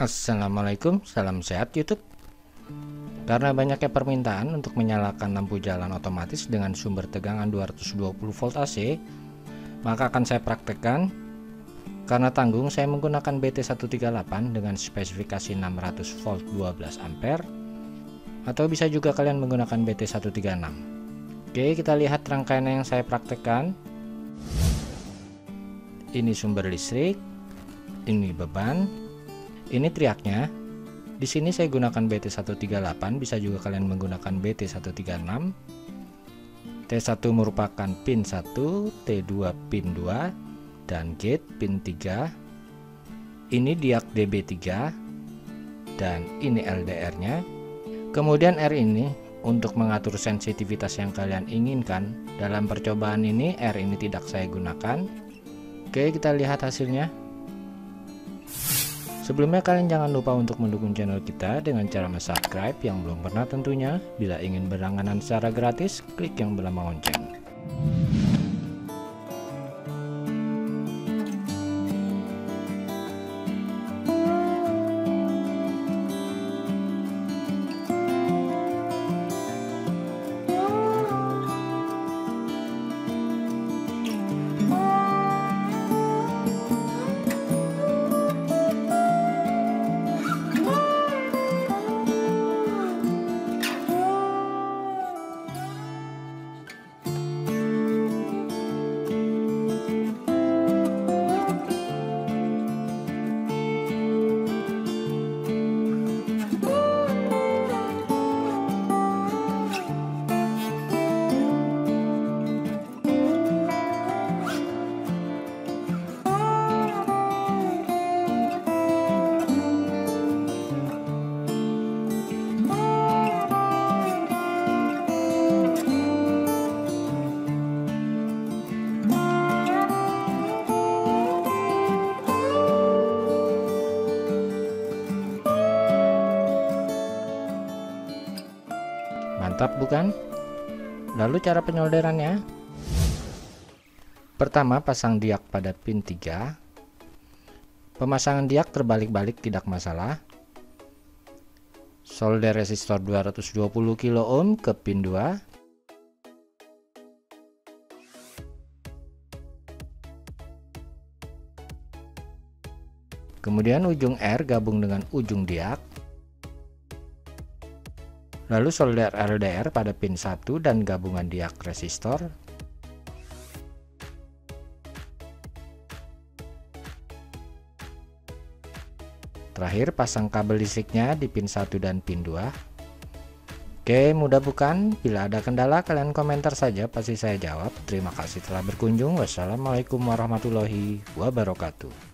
Assalamualaikum, salam sehat YouTube. Karena banyaknya permintaan untuk menyalakan lampu jalan otomatis dengan sumber tegangan 220 volt AC, maka akan saya praktekkan. Karena tanggung, saya menggunakan BT138 dengan spesifikasi 600 volt 12 ampere, atau bisa juga kalian menggunakan BT136. Oke, kita lihat rangkaian yang saya praktekkan. Ini sumber listrik, ini beban, ini triaknya. Di sini saya gunakan BT138, bisa juga kalian menggunakan BT136. T1 merupakan pin 1, T2 pin 2, dan gate pin 3. Ini diak DB3 dan ini LDR-nya. Kemudian R ini untuk mengatur sensitivitas yang kalian inginkan. Dalam percobaan ini R ini tidak saya gunakan. Oke, kita lihat hasilnya. Sebelumnya kalian jangan lupa untuk mendukung channel kita dengan cara subscribe yang belum pernah tentunya. Bila ingin berlangganan secara gratis, klik yang berlambang lonceng. Mantap bukan? Lalu cara penyolderannya. Pertama, pasang diak pada pin 3. Pemasangan diak terbalik-balik tidak masalah. Solder resistor 220 kilo ohm ke pin 2. Kemudian ujung R gabung dengan ujung diak. Lalu solder LDR pada pin 1 dan gabungan diak resistor. Terakhir pasang kabel listriknya di pin 1 dan pin 2. Oke, mudah bukan? Bila ada kendala kalian komentar saja, pasti saya jawab. Terima kasih telah berkunjung. Wassalamualaikum warahmatullahi wabarakatuh.